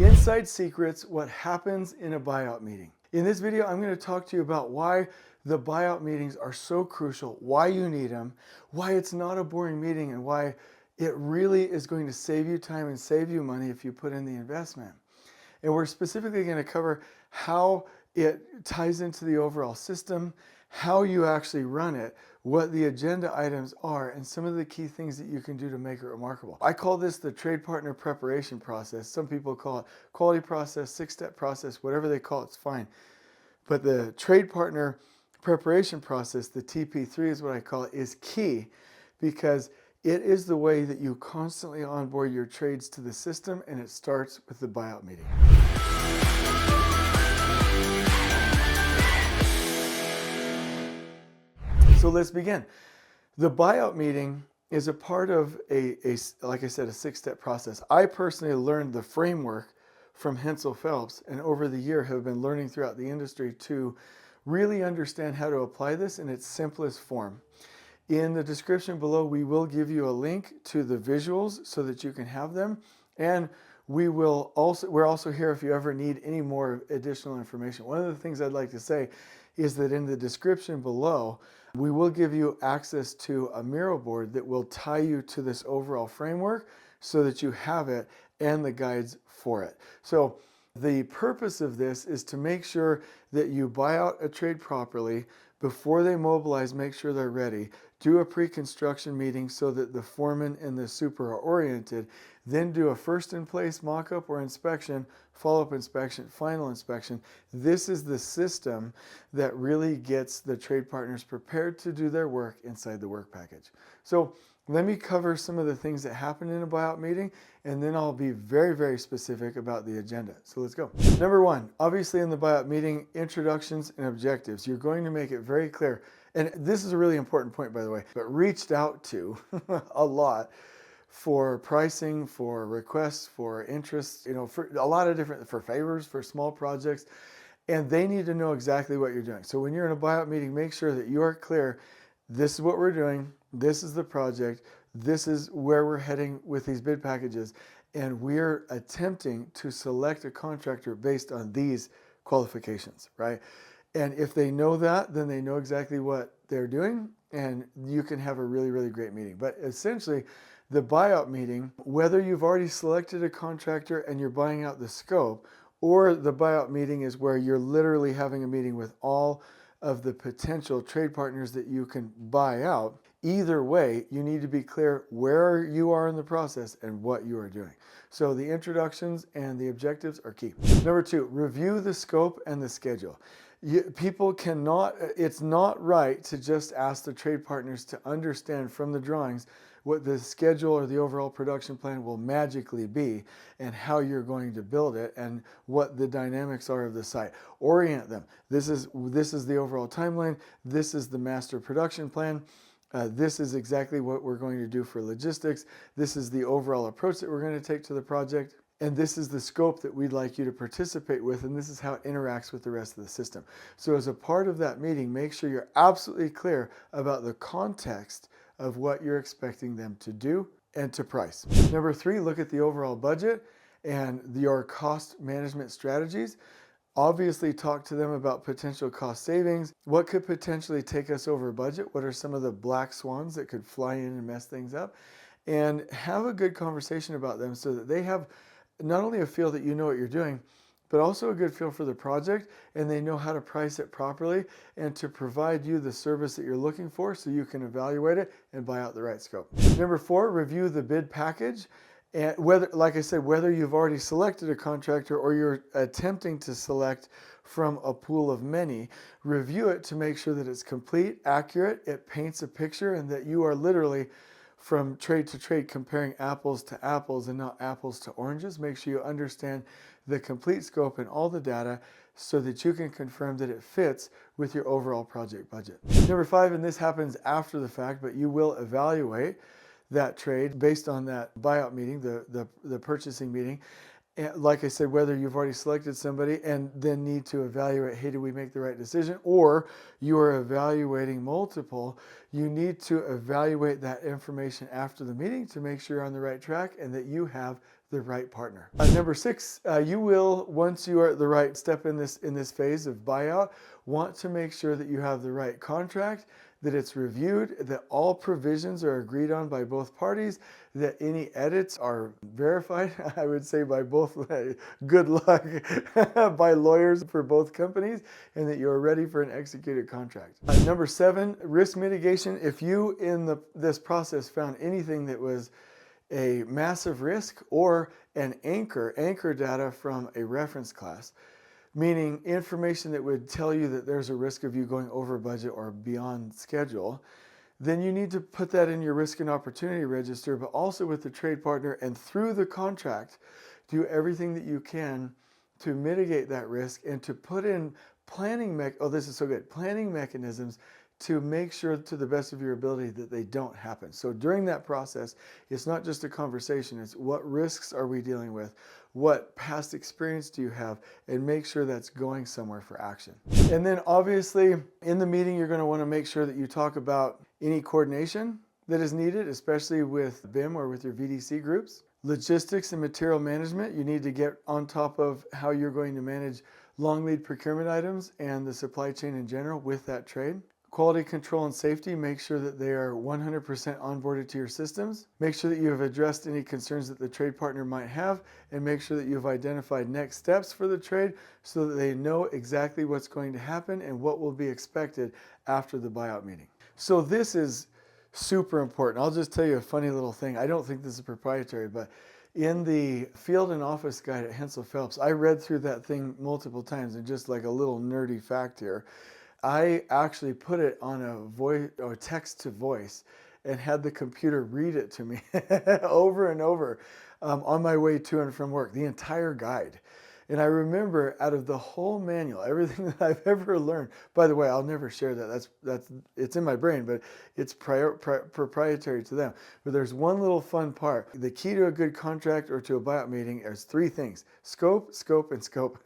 Inside secrets, what happens in a buyout meeting. In this video, I'm going to talk to you about why the buyout meetings are so crucial, why you need them, why it's not a boring meeting, and why it really is going to save you time and save you money if you put in the investment. And we're specifically going to cover how it ties into the overall system, how you actually run it, what the agenda items are, and some of the key things that you can do to make it remarkable. I call this the trade partner preparation process. Some people call it quality process, six-step process, whatever they call it, it's fine. But the trade partner preparation process, the TP3 is what I call it, is key because it is the way that you constantly onboard your trades to the system, and it starts with the buyout meeting. So let's begin. The buyout meeting is a part of like I said, a six-step process. I personally learned the framework from Hensel Phelps, and over the year have been learning throughout the industry to really understand how to apply this in its simplest form. In the description below, we will give you a link to the visuals so that you can have them, and we're also here if you ever need any more additional information. One of the things I'd like to say is that in the description below, we will give you access to a Miro board that will tie you to this overall framework so that you have it and the guides for it. So the purpose of this is to make sure that you buy out a trade properly before they mobilize, make sure they're ready, do a pre-construction meeting so that the foreman and the super are oriented, then do a first in place mock-up or inspection, follow-up inspection, final inspection. This is the system that really gets the trade partners prepared to do their work inside the work package. So let me cover some of the things that happen in a buyout meeting, and then I'll be very, very specific about the agenda. So let's go. Number one, obviously in the buyout meeting, introductions and objectives. You're going to make it very clear, and this is a really important point, by the way, but reached out to a lot for pricing, for requests, for interests, for a lot of different, for favors, for small projects, and they need to know exactly what you're doing. So when you're in a buyout meeting, make sure that you are clear. This is what we're doing. This is the project. This is where we're heading with these bid packages. And we're attempting to select a contractor based on these qualifications, right? And if they know that, then they know exactly what they're doing, and you can have a really, really great meeting. But essentially, the buyout meeting, whether you've already selected a contractor and you're buying out the scope, or the buyout meeting is where you're literally having a meeting with all of the potential trade partners that you can buy out, either way, you need to be clear where you are in the process and what you are doing. So the introductions and the objectives are key. Number two, review the scope and the schedule. It's not right to just ask the trade partners to understand from the drawings what the schedule or the overall production plan will magically be and how you're going to build it and what the dynamics are of the site. Orient them. This is the overall timeline. This is the master production plan. This is exactly what we're going to do for logistics. This is the overall approach that we're going to take to the project. And this is the scope that we'd like you to participate with, and this is how it interacts with the rest of the system. So as a part of that meeting, make sure you're absolutely clear about the context of what you're expecting them to do and to price. Number three, look at the overall budget and your cost management strategies. Obviously, talk to them about potential cost savings. What could potentially take us over budget? What are some of the black swans that could fly in and mess things up? And have a good conversation about them so that they have not only a feel that you know what you're doing, but also a good feel for the project, and they know how to price it properly and to provide you the service that you're looking for so you can evaluate it and buy out the right scope. Number four, review the bid package. And like I said, whether you've already selected a contractor or you're attempting to select from a pool of many, review it to make sure that it's complete, accurate, it paints a picture, and that you are literally from trade to trade comparing apples to apples and not apples to oranges. Make sure you understand the complete scope and all the data so that you can confirm that it fits with your overall project budget. Number five, and this happens after the fact, but you will evaluate that trade based on that buyout meeting, the purchasing meeting. And like I said, whether you've already selected somebody and then need to evaluate, hey, did we make the right decision? Or you are evaluating multiple, you need to evaluate that information after the meeting to make sure you're on the right track and that you have the right partner. Number 6, you will, once you are at the right step in this phase of buyout, want to make sure that you have the right contract, that it's reviewed, that all provisions are agreed on by both parties, that any edits are verified, I would say by both, good luck, by lawyers for both companies, and that you're ready for an executed contract. Number 7, risk mitigation. If you in this process found anything that was a massive risk or an anchor data from a reference class, meaning information that would tell you that there's a risk of you going over budget or beyond schedule, then you need to put that in your risk and opportunity register, but also with the trade partner, and through the contract, do everything that you can to mitigate that risk and to put in planning mechanisms to make sure to the best of your ability that they don't happen. So during that process, it's not just a conversation, it's what risks are we dealing with? What past experience do you have? And make sure that's going somewhere for action. And then obviously in the meeting, you're going to want to make sure that you talk about any coordination that is needed, especially with BIM or with your VDC groups. Logistics and material management, you need to get on top of how you're going to manage long lead procurement items and the supply chain in general with that trade. Quality control and safety, make sure that they are 100% onboarded to your systems. Make sure that you have addressed any concerns that the trade partner might have, and make sure that you've identified next steps for the trade so that they know exactly what's going to happen and what will be expected after the buyout meeting. So this is super important. I'll just tell you a funny little thing. I don't think this is proprietary, but in the field and office guide at Hensel Phelps, I read through that thing multiple times, and just like a little nerdy fact here, I actually put it on a voice or text to voice and had the computer read it to me over and over on my way to and from work, the entire guide. And I remember out of the whole manual, everything that I've ever learned, by the way, I'll never share that. It's in my brain, but it's proprietary to them. But there's one little fun part. The key to a good contract or to a buyout meeting is 3 things: scope, scope, and scope.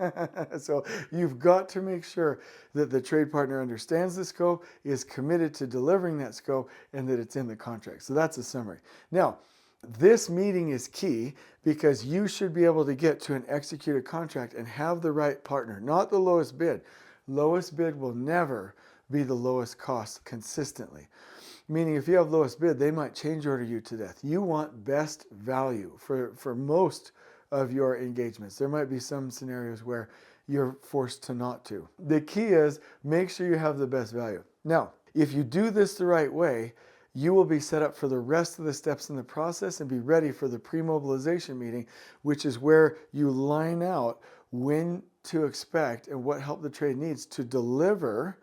So you've got to make sure that the trade partner understands the scope, is committed to delivering that scope, and that it's in the contract. So that's a summary. Now, this meeting is key because you should be able to get to an executed contract and have the right partner, not the lowest bid. Lowest bid will never be the lowest cost consistently. Meaning if you have lowest bid, they might change order you to death. You want best value for most of your engagements. There might be some scenarios where you're forced to not to. The key is make sure you have the best value. Now, if you do this the right way, you will be set up for the rest of the steps in the process and be ready for the pre-mobilization meeting, which is where you line out when to expect and what help the trade needs to deliver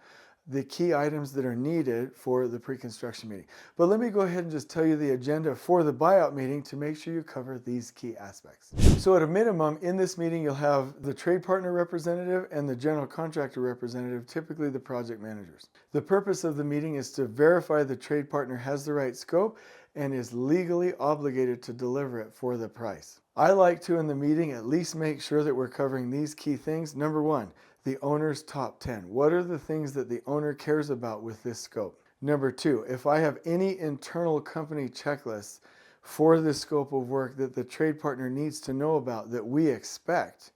the key items that are needed for the pre-construction meeting. But let me go ahead and just tell you the agenda for the buyout meeting to make sure you cover these key aspects. So at a minimum, in this meeting, you'll have the trade partner representative and the general contractor representative, typically the project managers. The purpose of the meeting is to verify the trade partner has the right scope and is legally obligated to deliver it for the price. I like to, in the meeting, at least make sure that we're covering these key things. Number 1, the owner's top 10. What are the things that the owner cares about with this scope? Number 2, if I have any internal company checklists for this scope of work that the trade partner needs to know about that we expect,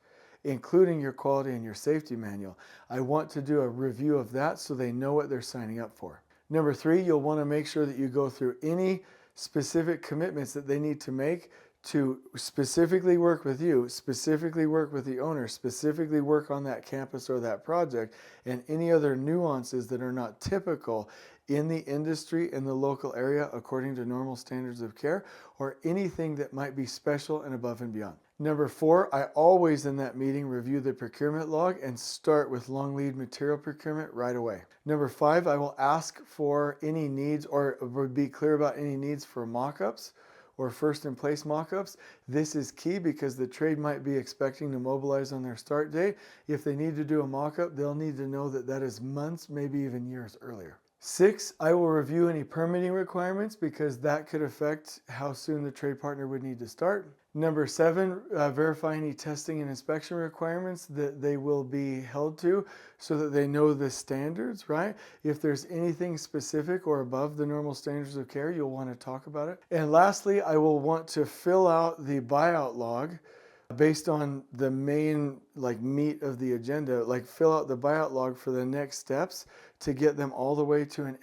including your quality and your safety manual, I want to do a review of that so they know what they're signing up for. Number 3, you'll want to make sure that you go through any specific commitments that they need to make to specifically work with you, specifically work with the owner, specifically work on that campus or that project, and any other nuances that are not typical in the industry, in the local area, according to normal standards of care, or anything that might be special and above and beyond. Number 4, I always in that meeting review the procurement log and start with long lead material procurement right away. Number 5, I will ask for any needs or be clear about any needs for mock-ups or first in place mock-ups. This is key because the trade might be expecting to mobilize on their start date. If they need to do a mock-up, they'll need to know that that is months, maybe even years earlier. 6, I will review any permitting requirements because that could affect how soon the trade partner would need to start. Number 7, verify any testing and inspection requirements that they will be held to so that they know the standards, right? If there's anything specific or above the normal standards of care, you'll want to talk about it. And lastly, I will want to fill out the buyout log based on the main meat of the agenda, fill out the buyout log for the next steps to get them all the way to an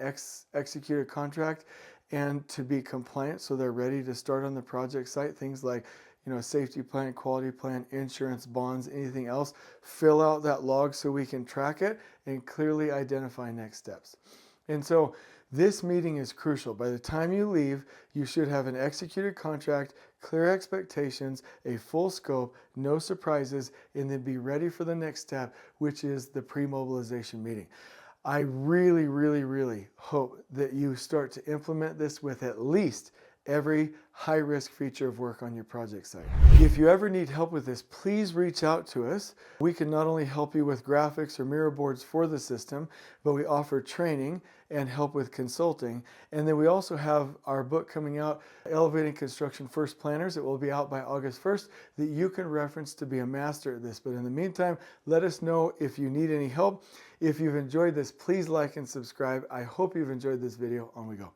executed contract and to be compliant so they're ready to start on the project site. Things like, safety plan, quality plan, insurance, bonds, anything else. Fill out that log so we can track it and clearly identify next steps. And so this meeting is crucial. By the time you leave, you should have an executed contract, clear expectations, a full scope, no surprises, and then be ready for the next step, which is the pre-mobilization meeting. I really, really, really hope that you start to implement this with at least every high-risk feature of work on your project site. If you ever need help with this, please reach out to us. We can not only help you with graphics or mirror boards for the system, but we offer training and help with consulting. And then we also have our book coming out, Elevating Construction First Planners. It will be out by August 1st that you can reference to be a master at this. But in the meantime, let us know if you need any help. If you've enjoyed this, please like and subscribe. I hope you've enjoyed this video. On we go.